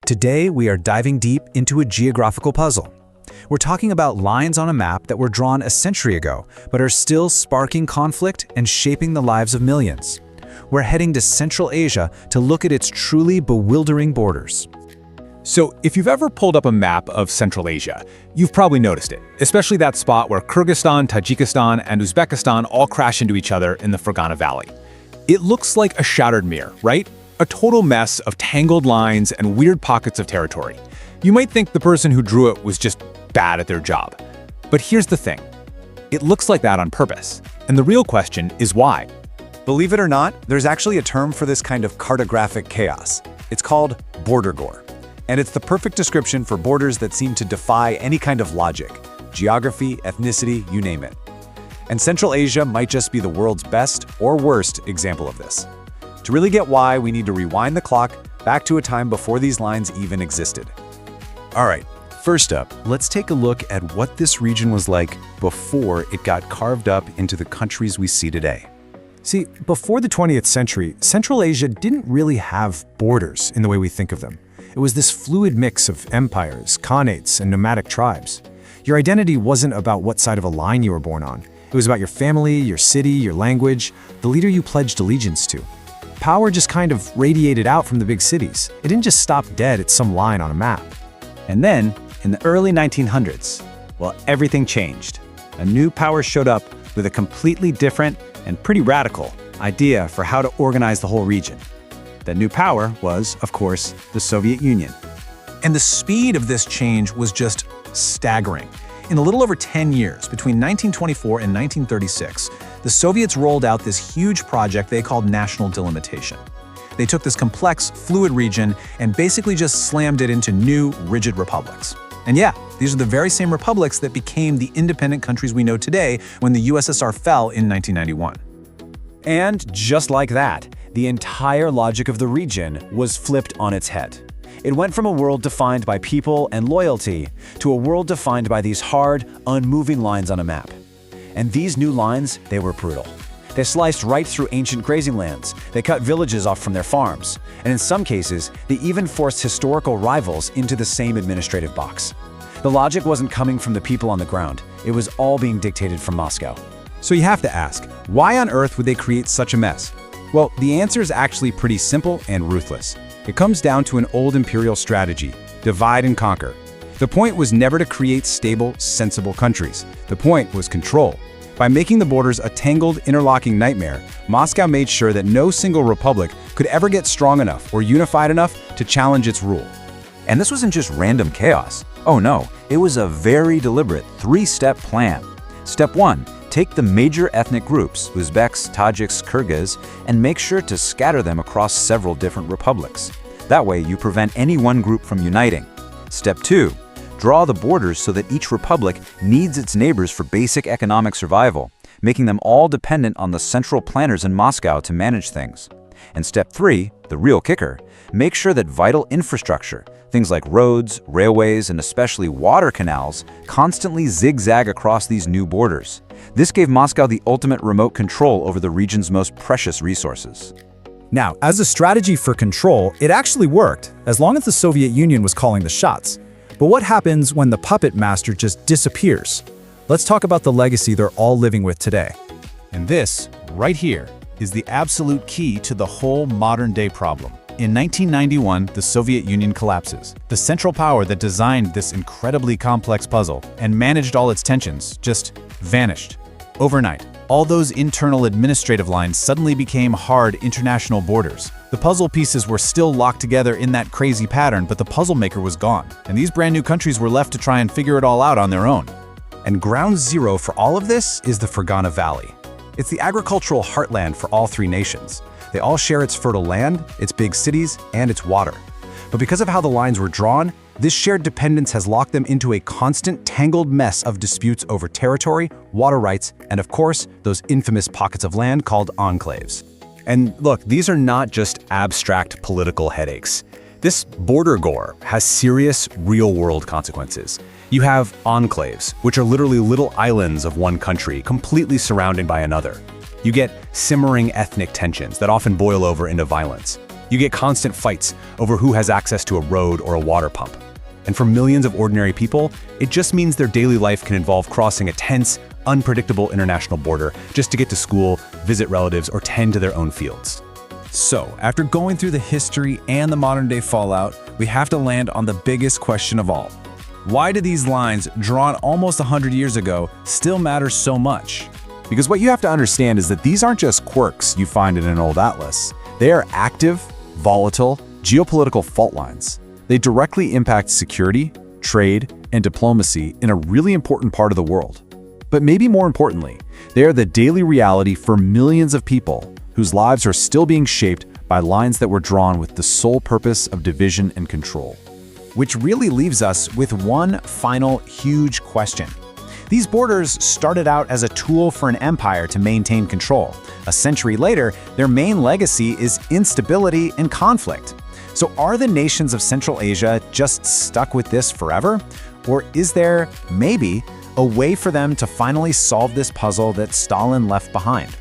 Today, we are diving deep into a geographical puzzle. We're talking about lines on a map that were drawn a century ago, but are still sparking conflict and shaping the lives of millions. We're heading to Central Asia to look at its truly bewildering borders. So, if you've ever pulled up a map of Central Asia, you've probably noticed it, especially that spot where Kyrgyzstan, Tajikistan, and Uzbekistan all crash into each other in the Fergana Valley. It looks like a shattered mirror, right? A total mess of tangled lines and weird pockets of territory. You might think the person who drew it was just bad at their job. But here's the thing. It looks like that on purpose. And the real question is why? Believe it or not, there's actually a term for this kind of cartographic chaos. It's called border gore. And it's the perfect description for borders that seem to defy any kind of logic. Geography, ethnicity, you name it. And Central Asia might just be the world's best or worst example of this. To really get why, we need to rewind the clock back to a time before these lines even existed. All right, first up, let's take a look at what this region was like before it got carved up into the countries we see today. See, before the 20th century, Central Asia didn't really have borders in the way we think of them. It was this fluid mix of empires, khanates, and nomadic tribes. Your identity wasn't about what side of a line you were born on. It was about your family, your city, your language, the leader you pledged allegiance to. Power just kind of radiated out from the big cities. It didn't just stop dead at some line on a map. And then, in the early 1900s, well, everything changed. A new power showed up with a completely different and pretty radical idea for how to organize the whole region. That new power was, of course, the Soviet Union. And the speed of this change was just staggering. In a little over 10 years, between 1924 and 1936, the Soviets rolled out this huge project they called national delimitation. They took this complex, fluid region and basically just slammed it into new, rigid republics. And yeah, these are the very same republics that became the independent countries we know today when the USSR fell in 1991. And just like that, the entire logic of the region was flipped on its head. It went from a world defined by people and loyalty to a world defined by these hard, unmoving lines on a map. And these new lines, they were brutal. They sliced right through ancient grazing lands, they cut villages off from their farms, and in some cases, they even forced historical rivals into the same administrative box. The logic wasn't coming from the people on the ground, it was all being dictated from Moscow. So you have to ask, why on earth would they create such a mess? Well, the answer is actually pretty simple and ruthless. It comes down to an old imperial strategy: divide and conquer. The point was never to create stable, sensible countries. The point was control. By making the borders a tangled, interlocking nightmare, Moscow made sure that no single republic could ever get strong enough or unified enough to challenge its rule. And this wasn't just random chaos. Oh no, it was a very deliberate three-step plan. Step 1. Take the major ethnic groups, Uzbeks, Tajiks, Kyrgyz, and make sure to scatter them across several different republics. That way, you prevent any one group from uniting. Step 2. Draw the borders so that each republic needs its neighbors for basic economic survival, making them all dependent on the central planners in Moscow to manage things. And Step 3, the real kicker, make sure that vital infrastructure, things like roads, railways, and especially water canals, constantly zigzag across these new borders. This gave Moscow the ultimate remote control over the region's most precious resources. Now, as a strategy for control, it actually worked, as long as the Soviet Union was calling the shots. But what happens when the puppet master just disappears? Let's talk about the legacy they're all living with today. And this, right here, is the absolute key to the whole modern-day problem. In 1991, the Soviet Union collapses. The central power that designed this incredibly complex puzzle and managed all its tensions just vanished. Overnight, all those internal administrative lines suddenly became hard international borders. The puzzle pieces were still locked together in that crazy pattern, but the puzzle maker was gone, and these brand new countries were left to try and figure it all out on their own. And ground zero for all of this is the Fergana Valley. It's the agricultural heartland for all three nations. They all share its fertile land, its big cities, and its water. But because of how the lines were drawn, this shared dependence has locked them into a constant, tangled mess of disputes over territory, water rights, and of course, those infamous pockets of land called enclaves. And look, these are not just abstract political headaches. This border gore has serious, real-world consequences. You have enclaves, which are literally little islands of one country completely surrounded by another. You get simmering ethnic tensions that often boil over into violence. You get constant fights over who has access to a road or a water pump. And for millions of ordinary people, it just means their daily life can involve crossing a tense, unpredictable international border just to get to school, visit relatives, or tend to their own fields. So, after going through the history and the modern-day fallout, we have to land on the biggest question of all. Why do these lines, drawn almost 100 years ago, still matter so much? Because what you have to understand is that these aren't just quirks you find in an old atlas. They are active, volatile, geopolitical fault lines. They directly impact security, trade, and diplomacy in a really important part of the world. But maybe more importantly, they are the daily reality for millions of people whose lives are still being shaped by lines that were drawn with the sole purpose of division and control. Which really leaves us with one final huge question. These borders started out as a tool for an empire to maintain control. A century later, their main legacy is instability and conflict. So are the nations of Central Asia just stuck with this forever? Or is there, maybe, a way for them to finally solve this puzzle that Stalin left behind?